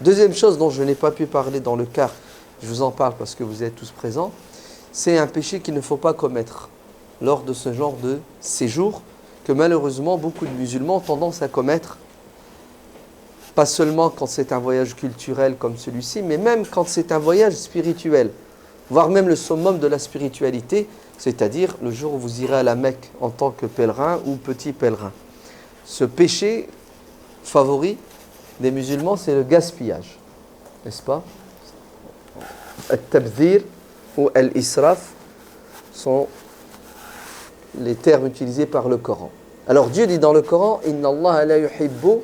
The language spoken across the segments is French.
Deuxième chose dont je n'ai pas pu parler dans le cas, je vous en parle parce que vous êtes tous présents, c'est un péché qu'il ne faut pas commettre lors de ce genre de séjour que malheureusement beaucoup de musulmans ont tendance à commettre, pas seulement quand c'est un voyage culturel comme celui-ci, mais même quand c'est un voyage spirituel, voire même le summum de la spiritualité, c'est-à-dire le jour où vous irez à la Mecque en tant que pèlerin ou petit pèlerin. Ce péché favori des musulmans, c'est le gaspillage, n'est-ce pas? Al-tabdhir ou al-israf sont les termes utilisés par le Coran. Alors Dieu dit dans le Coran, Inna Allah la yuhibbu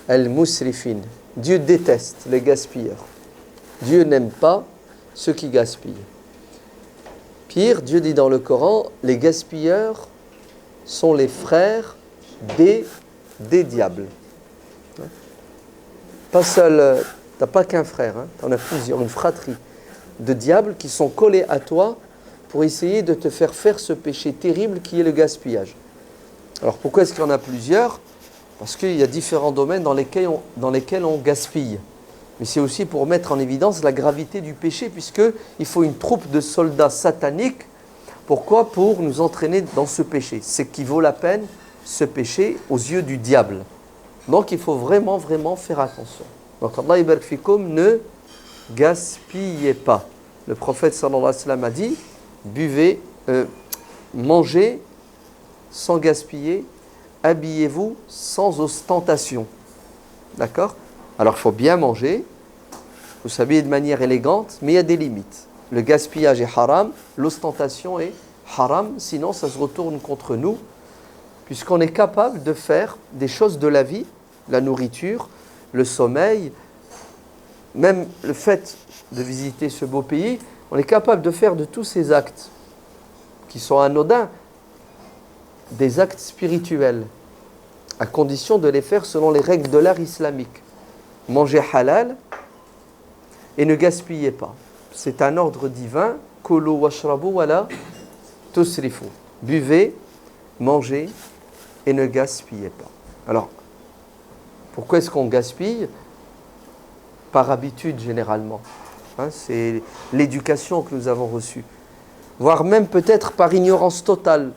al-musrifin. Dieu déteste les gaspilleurs. Dieu n'aime pas ceux qui gaspillent. Pire, Dieu dit dans le Coran, les gaspilleurs sont les frères des diables. Pas seul, t'as pas qu'un frère, hein, t'en as plusieurs, une fratrie de diables qui sont collés à toi pour essayer de te faire ce péché terrible qui est le gaspillage. Alors pourquoi est-ce qu'il y en a plusieurs? Parce qu'il y a différents domaines dans lesquels on gaspille. Mais c'est aussi pour mettre en évidence la gravité du péché, puisqu'il faut une troupe de soldats sataniques. Pourquoi? Pour nous entraîner dans ce péché. C'est qui vaut la peine, ce péché, aux yeux du diable. Donc il faut vraiment, vraiment faire attention. Donc Allah ibarak fikoum, ne gaspillez pas. Le prophète sallallahu alayhi wa sallam a dit, buvez, mangez sans gaspiller, habillez-vous sans ostentation. D'accord? Alors il faut bien manger, il faut s'habiller de manière élégante, mais il y a des limites. Le gaspillage est haram, l'ostentation est haram, sinon ça se retourne contre nous, puisqu'on est capable de faire des choses de la vie, la nourriture, le sommeil, même le fait de visiter ce beau pays, on est capable de faire de tous ces actes qui sont anodins, des actes spirituels, à condition de les faire selon les règles de l'art islamique. Mangez halal et ne gaspillez pas. C'est un ordre divin. Kulu washrabu wala tusrifu. Buvez, mangez et ne gaspillez pas. Alors, pourquoi est-ce qu'on gaspille? Par habitude généralement. C'est l'éducation que nous avons reçue. Voire même peut-être par ignorance totale.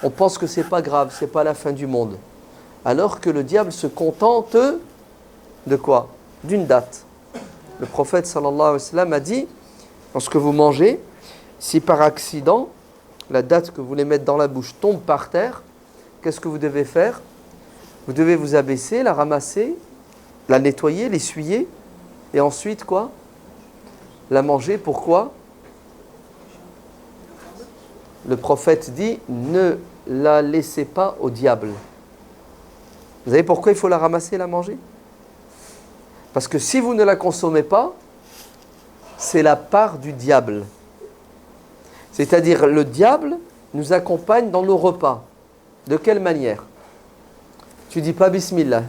On pense que ce n'est pas grave, ce n'est pas la fin du monde. Alors que le diable se contente de quoi? D'une date. Le prophète sallallahu alayhi wa sallam a dit, lorsque vous mangez, si par accident, la date que vous voulez mettre dans la bouche tombe par terre, qu'est-ce que vous devez faire? Vous devez vous abaisser, la ramasser, la nettoyer, l'essuyer, et ensuite quoi? La manger. Pourquoi? Le prophète dit, ne la laissez pas au diable. Vous savez pourquoi il faut la ramasser et la manger? Parce que si vous ne la consommez pas, c'est la part du diable. C'est-à-dire, le diable nous accompagne dans nos repas. De quelle manière? Tu dis pas Bismillah.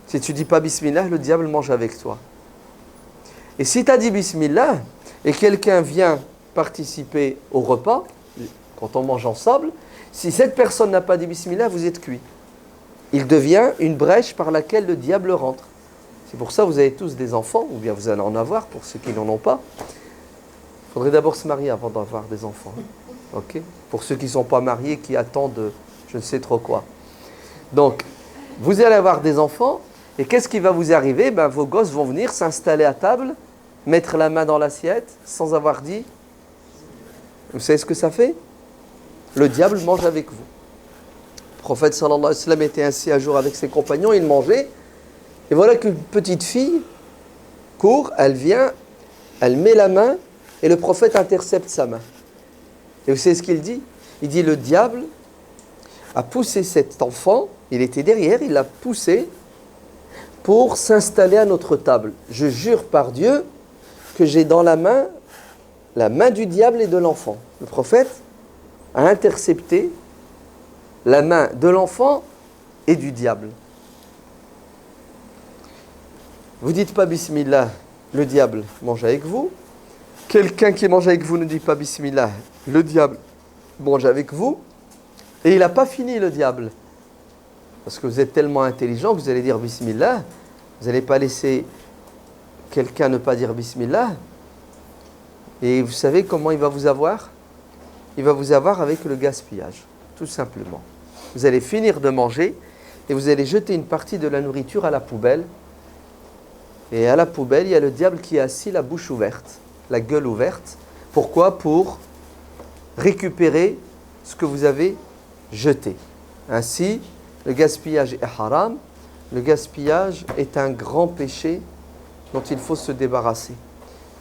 Si tu dis pas Bismillah, le diable mange avec toi. Et si tu as dit Bismillah, et quelqu'un vient participer au repas, quand on mange ensemble, si cette personne n'a pas dit Bismillah, vous êtes cuit. Il devient une brèche par laquelle le diable rentre. C'est pour ça que vous avez tous des enfants, ou bien vous allez en avoir pour ceux qui n'en ont pas. Il faudrait d'abord se marier avant d'avoir des enfants. Okay? Pour ceux qui ne sont pas mariés, qui attendent je ne sais trop quoi. Donc, vous allez avoir des enfants, et qu'est-ce qui va vous arriver? Vos gosses vont venir s'installer à table, mettre la main dans l'assiette, sans avoir dit. Vous savez ce que ça fait? Le diable mange avec vous. Le prophète sallallahu alayhi wa sallam était assis un jour avec ses compagnons, il mangeait, et voilà qu'une petite fille court, elle vient, elle met la main, et le prophète intercepte sa main. Et vous savez ce qu'il dit? Il dit, le diable a poussé cet enfant, il était derrière, il l'a poussé pour s'installer à notre table. Je jure par Dieu que j'ai dans la main du diable et de l'enfant. Le prophète a intercepté la main de l'enfant et du diable. Vous dites pas Bismillah, le diable mange avec vous. Quelqu'un qui mange avec vous ne dit pas Bismillah, le diable mange avec vous. Et il n'a pas fini le diable. Parce que vous êtes tellement intelligent que vous allez dire Bismillah, vous n'allez pas laisser quelqu'un ne pas dire Bismillah, et vous savez comment il va vous avoir? Il va vous avoir avec le gaspillage, tout simplement. Vous allez finir de manger et vous allez jeter une partie de la nourriture à la poubelle. Et à la poubelle, il y a le diable qui est assis, la bouche ouverte, la gueule ouverte. Pourquoi? Pour récupérer ce que vous avez jeté. Ainsi, le gaspillage est haram. Le gaspillage est un grand péché dont il faut se débarrasser.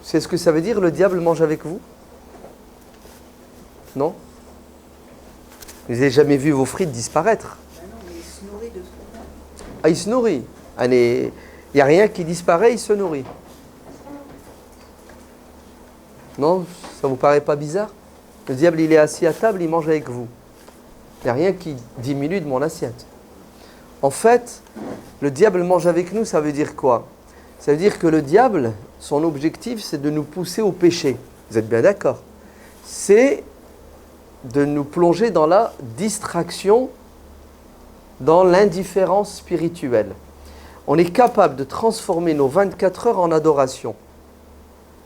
C'est ce que ça veut dire, le diable mange avec vous? Non? Vous n'avez jamais vu vos frites disparaître? Ben non, mais il se nourrit de ce qu'on a. Ah, il se nourrit. Allez, il n'y a rien qui disparaît, il se nourrit. Non? Ça vous paraît pas bizarre? Le diable, il est assis à table, il mange avec vous. Il n'y a rien qui diminue de mon assiette. En fait, le diable mange avec nous, ça veut dire quoi? Ça veut dire que le diable, son objectif, c'est de nous pousser au péché. Vous êtes bien d'accord? C'est de nous plonger dans la distraction, dans l'indifférence spirituelle. On est capable de transformer nos 24 heures en adoration.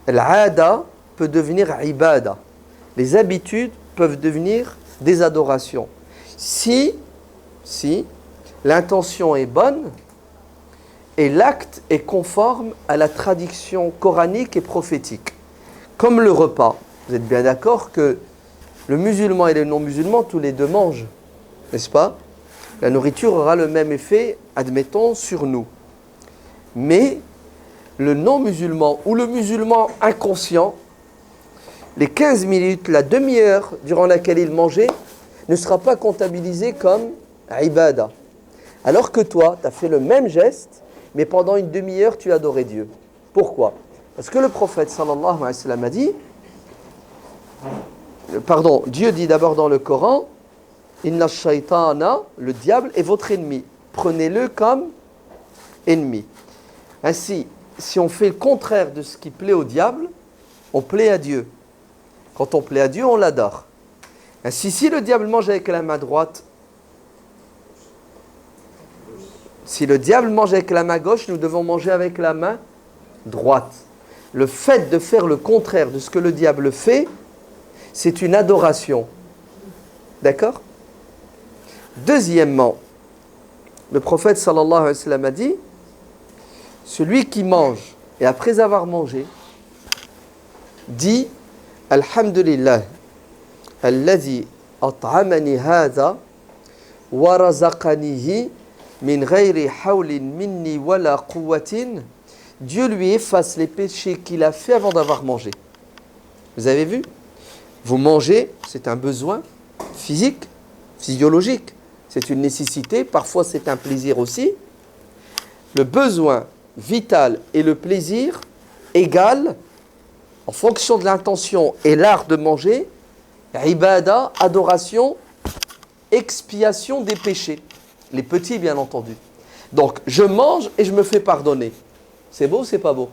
L'ada peut devenir ibada. Les habitudes peuvent devenir des adorations. Si l'intention est bonne et l'acte est conforme à la tradition coranique et prophétique. Comme le repas. Vous êtes bien d'accord que le musulman et le non-musulman, tous les deux mangent, n'est-ce pas? La nourriture aura le même effet, admettons, sur nous. Mais le non-musulman ou le musulman inconscient, les 15 minutes, la demi-heure durant laquelle il mangeait, ne sera pas comptabilisé comme ibada. Alors que toi, tu as fait le même geste, mais pendant une demi-heure, tu as adoré Dieu. Pourquoi? Parce que le prophète sallallahu alayhi wa sallam a dit, Dieu dit d'abord dans le Coran, Inna shaytana, le diable est votre ennemi. Prenez-le comme ennemi. Ainsi, si on fait le contraire de ce qui plaît au diable, on plaît à Dieu. Quand on plaît à Dieu, on l'adore. Ainsi, si le diable mange avec la main droite, si le diable mange avec la main gauche, nous devons manger avec la main droite. Le fait de faire le contraire de ce que le diable fait, c'est une adoration. D'accord? Deuxièmement, le prophète sallallahu alayhi wa sallam a dit, celui qui mange et après avoir mangé, dit Alhamdulillah, alladhi at'amani hadha wa razaqanihi min ghayri hawlin minni wala quwwatin. Dieu lui efface les péchés qu'il a fait avant d'avoir mangé. Vous avez vu? Vous mangez, c'est un besoin physique, physiologique. C'est une nécessité, parfois c'est un plaisir aussi. Le besoin vital et le plaisir égal, en fonction de l'intention et l'art de manger, ibada, adoration, expiation des péchés. Les petits, bien entendu. Donc, je mange et je me fais pardonner. C'est beau ou c'est pas beau?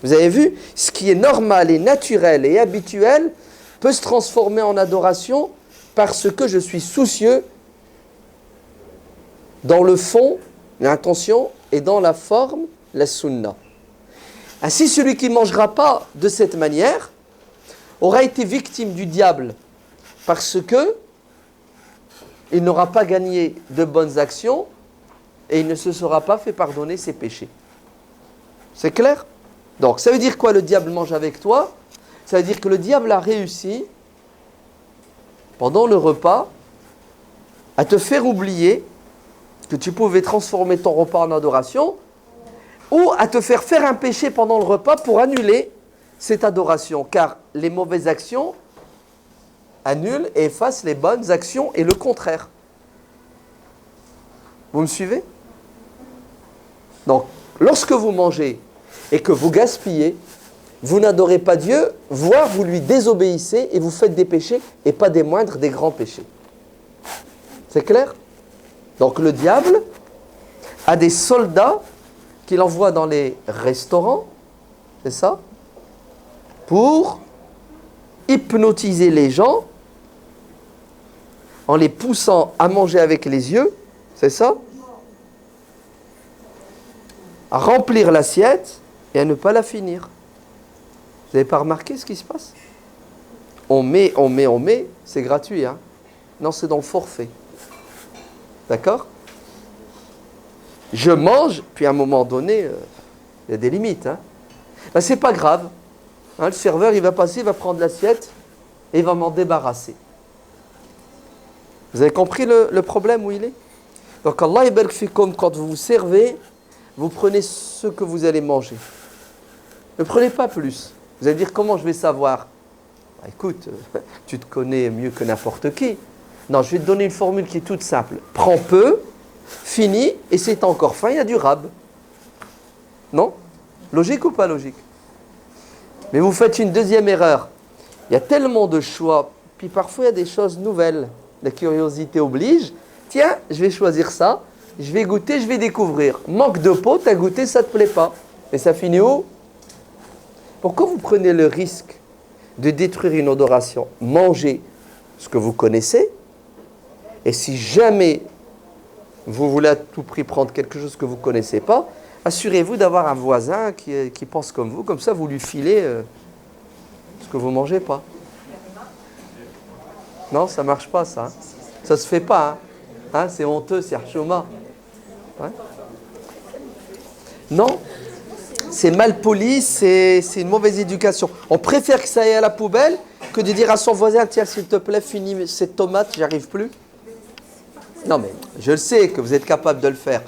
Vous avez vu? Ce qui est normal et naturel et habituel peut se transformer en adoration parce que je suis soucieux dans le fond, l'intention, et dans la forme, la sunna. Ainsi, celui qui ne mangera pas de cette manière aura été victime du diable parce que il n'aura pas gagné de bonnes actions et il ne se sera pas fait pardonner ses péchés. C'est clair? Donc, ça veut dire quoi, le diable mange avec toi? Ça veut dire que le diable a réussi, pendant le repas, à te faire oublier que tu pouvais transformer ton repas en adoration, ou à te faire faire un péché pendant le repas pour annuler cette adoration. Car les mauvaises actions annulent et effacent les bonnes actions et le contraire. Vous me suivez? Donc, lorsque vous mangez et que vous gaspillez, vous n'adorez pas Dieu, voire vous lui désobéissez et vous faites des péchés et pas des moindres, des grands péchés. C'est clair? Donc le diable a des soldats qu'il envoie dans les restaurants, c'est ça? Pour hypnotiser les gens en les poussant à manger avec les yeux, c'est ça? À remplir l'assiette et à ne pas la finir. Vous n'avez pas remarqué ce qui se passe? On met, c'est gratuit. Hein? Non, c'est dans le forfait. D'accord? Je mange, puis à un moment donné, il y a des limites. Hein? Ben, c'est pas grave. Hein, le serveur, il va passer, il va prendre l'assiette et il va m'en débarrasser. Vous avez compris le problème où il est? Donc Allah yabarak fikum, quand vous vous servez, vous prenez ce que vous allez manger. Ne prenez pas plus. Vous allez dire comment je vais savoir? Bah, écoute, tu te connais mieux que n'importe qui. Non, je vais te donner une formule qui est toute simple. Prends peu, finis, et si t'as encore faim, il y a du rab. Non? Logique ou pas logique? Mais vous faites une deuxième erreur. Il y a tellement de choix, puis parfois il y a des choses nouvelles. La curiosité oblige. Tiens, je vais choisir ça, je vais goûter, je vais découvrir. Manque de peau, tu as goûté, ça ne te plaît pas. Et ça finit où? Pourquoi vous prenez le risque de détruire une odoration? Mangez ce que vous connaissez. Et si jamais vous voulez à tout prix prendre quelque chose que vous ne connaissez pas, assurez-vous d'avoir un voisin qui pense comme vous. Comme ça, vous lui filez ce que vous ne mangez pas. Non, ça ne marche pas, ça. Ça ne se fait pas. Hein. Hein, c'est honteux, c'est archouma. Ouais. Non, c'est mal poli, c'est une mauvaise éducation. On préfère que ça aille à la poubelle que de dire à son voisin, tiens, s'il te plaît, finis cette tomate, j'y arrive plus. Non, mais je le sais que vous êtes capable de le faire.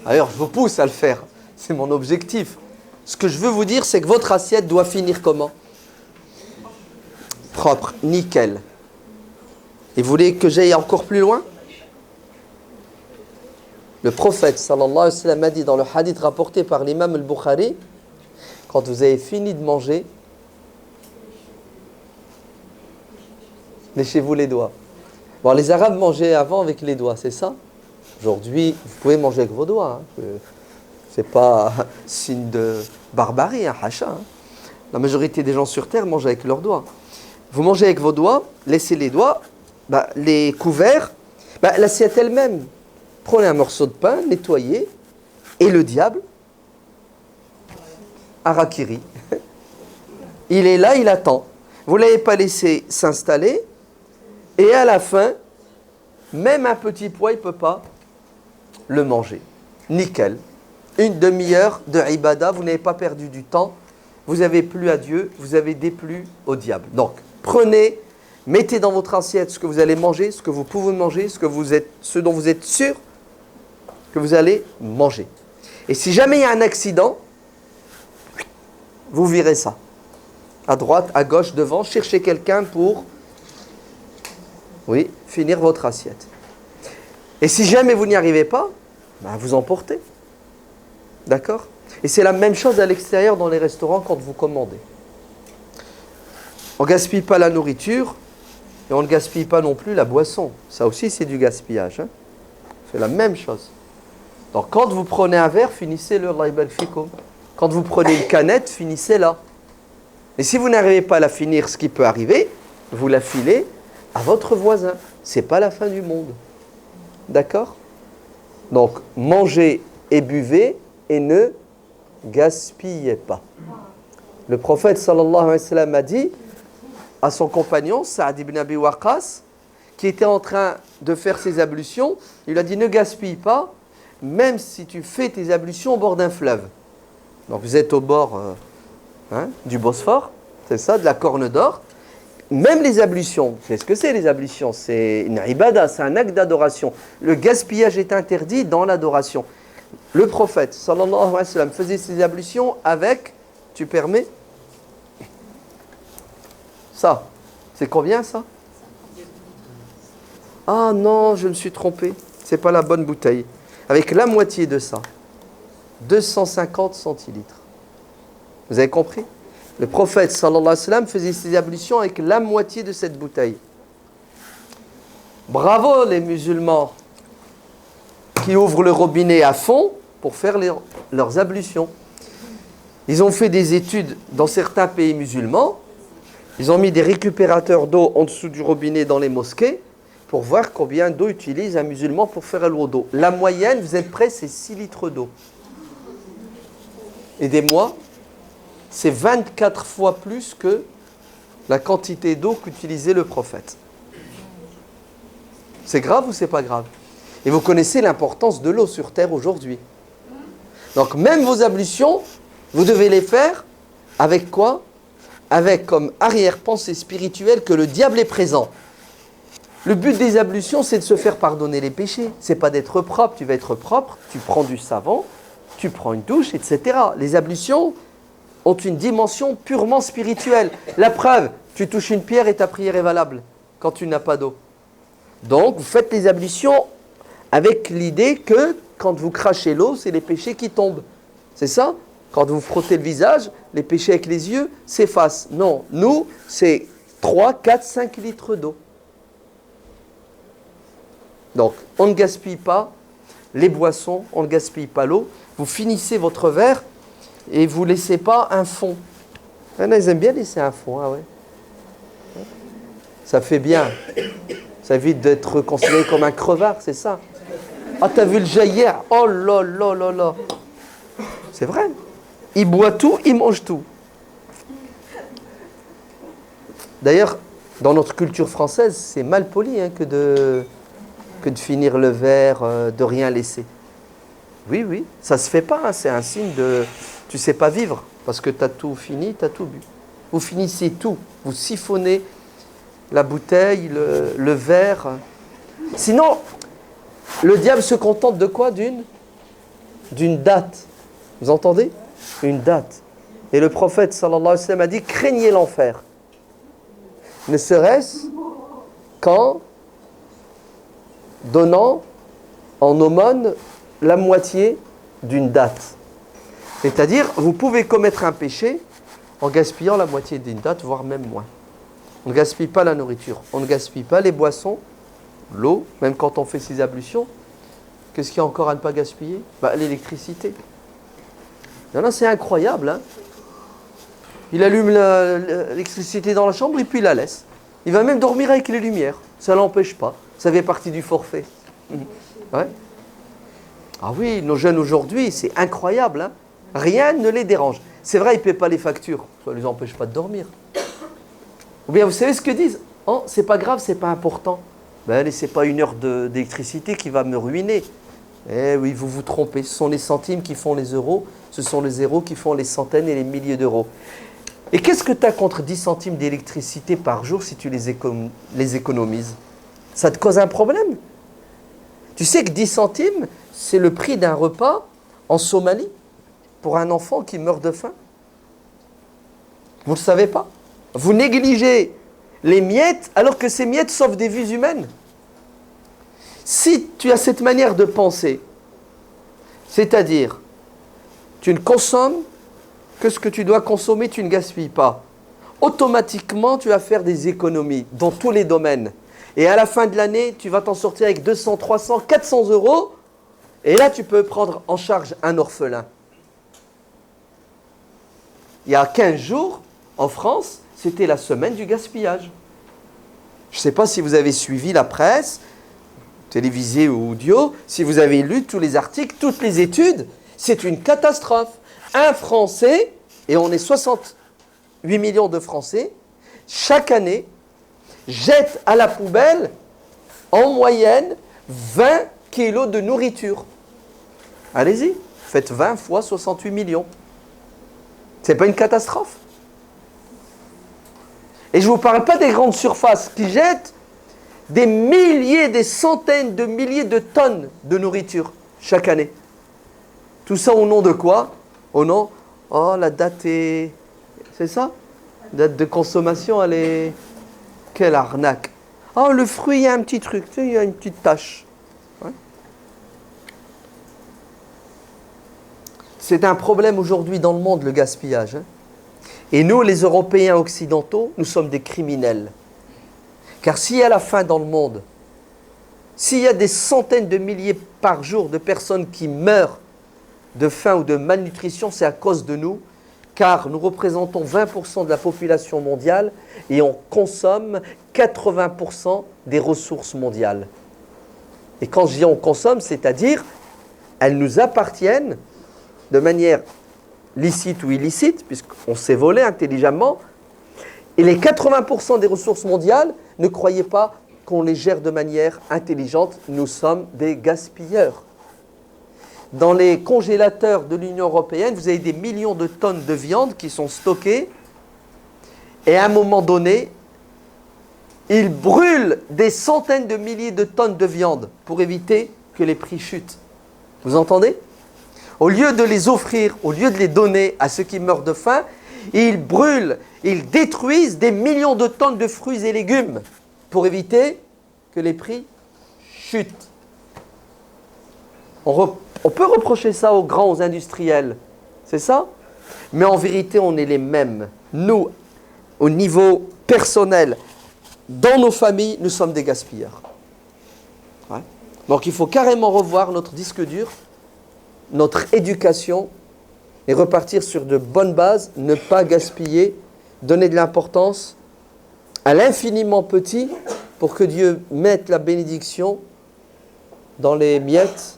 D'ailleurs, je vous pousse à le faire. C'est mon objectif. Ce que je veux vous dire, c'est que votre assiette doit finir comment? Propre, nickel. Et vous voulez que j'aille encore plus loin? Le prophète sallallahu alayhi wa sallam a dit dans le hadith rapporté par l'imam al-Bukhari, quand vous avez fini de manger, léchez-vous les doigts. Bon, les Arabes mangeaient avant avec les doigts, c'est ça? Aujourd'hui, vous pouvez manger avec vos doigts. Hein. C'est pas signe de barbarie, un hacha. Hein. La majorité des gens sur Terre mangent avec leurs doigts. Vous mangez avec vos doigts, laissez les doigts, les couverts, l'assiette elle-même. Prenez un morceau de pain, nettoyez, et le diable, harakiri. Il est là, il attend. Vous ne l'avez pas laissé s'installer, et à la fin, même un petit pois, il ne peut pas le manger. Nickel. Une demi-heure de ibada, vous n'avez pas perdu du temps, vous avez plu à Dieu, vous avez déplu au diable. Donc, prenez, mettez dans votre assiette ce que vous allez manger, ce que vous pouvez manger, ce dont vous êtes sûr que vous allez manger. Et si jamais il y a un accident, vous virez ça. À droite, à gauche, devant, cherchez quelqu'un pour, finir votre assiette. Et si jamais vous n'y arrivez pas, vous emportez. D'accord? Et c'est la même chose à l'extérieur dans les restaurants quand vous commandez. On ne gaspille pas la nourriture et on ne gaspille pas non plus la boisson. Ça aussi, c'est du gaspillage. Hein? C'est la même chose. Donc, quand vous prenez un verre, finissez-le. Quand vous prenez une canette, finissez-la. Et si vous n'arrivez pas à la finir, ce qui peut arriver, vous la filez à votre voisin. Ce n'est pas la fin du monde. D'accord? Donc, mangez et buvez et ne gaspillez pas. Le prophète sallallahu alayhi wa sallam a dit à son compagnon, Saad ibn Abi Waqqas, qui était en train de faire ses ablutions, il lui a dit, ne gaspille pas, même si tu fais tes ablutions au bord d'un fleuve. Donc vous êtes au bord du Bosphore, c'est ça, de la Corne d'Or. Même les ablutions, c'est ce que c'est les ablutions, c'est une ibada, c'est un acte d'adoration. Le gaspillage est interdit dans l'adoration. Le prophète, sallallahu alayhi wa sallam, faisait ses ablutions avec, tu permets? Ça. C'est combien ça? Ah non, je me suis trompé. C'est pas la bonne bouteille. Avec la moitié de ça. 250 centilitres. Vous avez compris? Le prophète, sallallahu alayhi wa sallam, faisait ses ablutions avec la moitié de cette bouteille. Bravo les musulmans qui ouvrent le robinet à fond pour faire leurs ablutions. Ils ont fait des études dans certains pays musulmans. Ils ont mis des récupérateurs d'eau en dessous du robinet dans les mosquées pour voir combien d'eau utilise un musulman pour faire le wudu. La moyenne, vous êtes prêts, c'est 6 litres d'eau. Aidez-moi. c'est 24 fois plus que la quantité d'eau qu'utilisait le prophète. C'est grave ou c'est pas grave? Et vous connaissez l'importance de l'eau sur terre aujourd'hui. Donc même vos ablutions, vous devez les faire avec quoi? Avec comme arrière-pensée spirituelle que le diable est présent. Le but des ablutions, c'est de se faire pardonner les péchés. C'est pas d'être propre. Tu vas être propre, tu prends du savon, tu prends une douche, etc. Les ablutions ont une dimension purement spirituelle. La preuve, tu touches une pierre et ta prière est valable quand tu n'as pas d'eau. Donc, vous faites les ablutions avec l'idée que quand vous crachez l'eau, c'est les péchés qui tombent. C'est ça? Quand vous frottez le visage, les péchés avec les yeux s'effacent. Non, nous, c'est 3, 4, 5 litres d'eau. Donc, on ne gaspille pas les boissons, on ne gaspille pas l'eau. Vous finissez votre verre et vous ne laissez pas un fond. Ils aiment bien laisser un fond, ah ouais. Ça fait bien. Ça évite d'être considéré comme un crevard, c'est ça. Ah, t'as vu le jaillir? Oh là là là là. C'est vrai. Il boit tout, il mange tout. D'ailleurs, dans notre culture française, c'est mal poli que de finir le verre, de rien laisser. Oui, oui, ça se fait pas. C'est un signe de... Tu sais pas vivre, parce que tu as tout fini, tu as tout bu. Vous finissez tout. Vous siphonnez la bouteille, le verre. Sinon, le diable se contente de quoi? D'une date. Vous entendez? Une date. Et le prophète, sallallahu alayhi wa sallam, a dit, craignez l'enfer. Ne serait-ce qu'en donnant en aumône la moitié d'une date. C'est-à-dire, vous pouvez commettre un péché en gaspillant la moitié d'une date, voire même moins. On ne gaspille pas la nourriture, on ne gaspille pas les boissons, l'eau, même quand on fait ses ablutions. Qu'est-ce qu'il y a encore à ne pas gaspiller? L'électricité. Il y en a, c'est incroyable. Hein, il allume l'électricité dans la chambre et puis il la laisse. Il va même dormir avec les lumières. Ça ne l'empêche pas. Ça fait partie du forfait. Ouais. Ah oui, nos jeunes aujourd'hui, c'est incroyable. Hein, rien ne les dérange. C'est vrai, ils ne paient pas les factures. Ça ne les empêche pas de dormir. Ou bien, vous savez ce que disent? Oh, c'est pas grave, c'est pas important. C'est pas une heure d'électricité qui va me ruiner. Eh oui, vous vous trompez. Ce sont les centimes qui font les euros. Ce sont les zéros qui font les centaines et les milliers d'euros. Et qu'est-ce que tu as contre 10 centimes d'électricité par jour si tu les économises? Ça te cause un problème? Tu sais que 10 centimes, c'est le prix d'un repas en Somalie pour un enfant qui meurt de faim? Vous ne le savez pas? Vous négligez les miettes alors que ces miettes sauvent des vies humaines. Si tu as cette manière de penser, c'est-à-dire tu ne consommes que ce que tu dois consommer, tu ne gaspilles pas, automatiquement tu vas faire des économies dans tous les domaines. Et à la fin de l'année, tu vas t'en sortir avec 200, 300, 400 euros. Et là, tu peux prendre en charge un orphelin. Il y a 15 jours, en France, c'était la semaine du gaspillage. Je ne sais pas si vous avez suivi la presse, télévisée ou audio, si vous avez lu tous les articles, toutes les études, c'est une catastrophe. Un Français, et on est 68 millions de Français, chaque année, jette à la poubelle, en moyenne, 20 kilos de nourriture. Allez-y, faites 20 fois 68 millions. C'est pas une catastrophe? Et je ne vous parle pas des grandes surfaces qui jettent des milliers, des centaines de milliers de tonnes de nourriture chaque année. Tout ça au nom de quoi? Au nom, oh la date est... C'est ça? Date de consommation, elle est... Quelle arnaque! Oh, le fruit, il y a un petit truc, tu sais, il y a une petite tache. Ouais. C'est un problème aujourd'hui dans le monde, le gaspillage. Hein. Et nous, les Européens occidentaux, nous sommes des criminels. Car s'il y a la faim dans le monde, s'il y a des centaines de milliers par jour de personnes qui meurent de faim ou de malnutrition, c'est à cause de nous. Car nous représentons 20% de la population mondiale et on consomme 80% des ressources mondiales. Et quand je dis on consomme, c'est-à-dire elles nous appartiennent de manière licites ou illicites, puisqu'on s'est volé intelligemment. Et les 80% des ressources mondiales, ne croyez pas qu'on les gère de manière intelligente. Nous sommes des gaspilleurs. Dans les congélateurs de l'Union européenne, vous avez des millions de tonnes de viande qui sont stockées. Et à un moment donné, ils brûlent des centaines de milliers de tonnes de viande pour éviter que les prix chutent. Vous entendez ? Au lieu de les offrir, au lieu de les donner à ceux qui meurent de faim, ils brûlent, ils détruisent des millions de tonnes de fruits et légumes pour éviter que les prix chutent. On peut reprocher ça aux grands, aux industriels, c'est ça ? Mais en vérité, on est les mêmes. Nous, au niveau personnel, dans nos familles, nous sommes des gaspilleurs. Ouais. Donc il faut carrément revoir notre disque dur, notre éducation, et repartir sur de bonnes bases, ne pas gaspiller, donner de l'importance à l'infiniment petit pour que Dieu mette la bénédiction dans les miettes,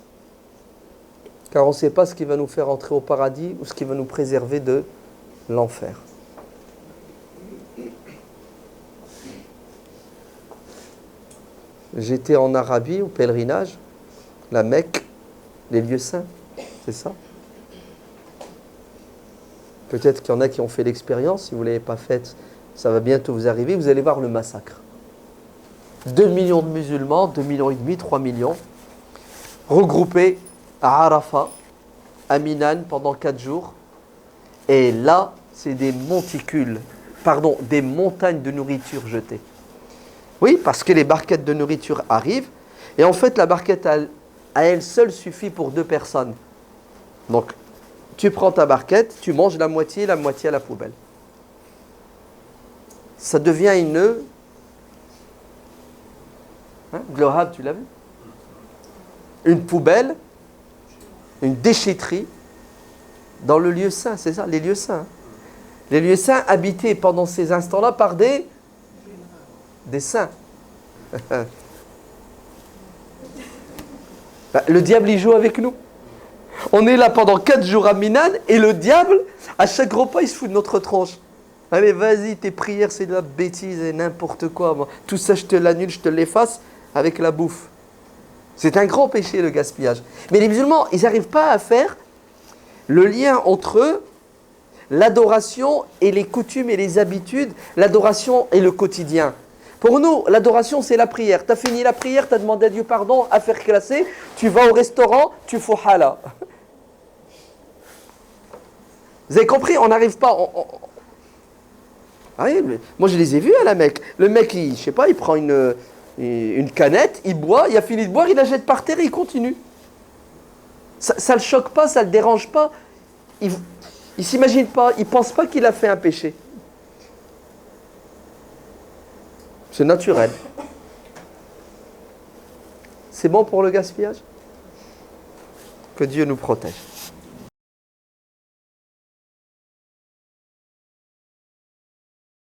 car on ne sait pas ce qui va nous faire entrer au paradis ou ce qui va nous préserver de l'enfer. J'étais en Arabie au pèlerinage, la Mecque, les lieux saints, c'est ça ? Peut-être qu'il y en a qui ont fait l'expérience, si vous ne l'avez pas faite, ça va bientôt vous arriver, vous allez voir le massacre. 2 millions de musulmans, 2,5 millions, 3 millions, regroupés à Arafat, à Minan pendant 4 jours. Et là, c'est des des montagnes de nourriture jetées. Oui, parce que les barquettes de nourriture arrivent. Et en fait, la barquette à elle seule suffit pour 2 personnes. Donc, tu prends ta barquette, tu manges la moitié à la poubelle. Ça devient une... Glohab, tu l'as vu ? Une poubelle, une déchetterie dans le lieu saint, c'est ça, les lieux saints. Les lieux saints habités pendant ces instants-là par des saints. Le diable, il joue avec nous. On est là pendant 4 jours à Minan et le diable, à chaque repas, il se fout de notre tronche. Allez, vas-y, tes prières, c'est de la bêtise et n'importe quoi. Moi. Tout ça, je te l'annule, je te l'efface avec la bouffe. C'est un grand péché, le gaspillage. Mais les musulmans, ils n'arrivent pas à faire le lien entre l'adoration et les coutumes et les habitudes, l'adoration et le quotidien. Pour nous, l'adoration, c'est la prière. Tu as fini la prière, tu as demandé à Dieu pardon, affaire classée, tu vas au restaurant, tu fais hala. Vous avez compris, on n'arrive pas... Ah oui, moi, je les ai vus à la Mecque. Le mec, je sais pas, il prend une canette, il boit, il a fini de boire, il la jette par terre et il continue. Ça ne le choque pas, ça ne le dérange pas. Il ne s'imagine pas, il ne pense pas qu'il a fait un péché. C'est naturel. C'est bon pour le gaspillage ? Que Dieu nous protège.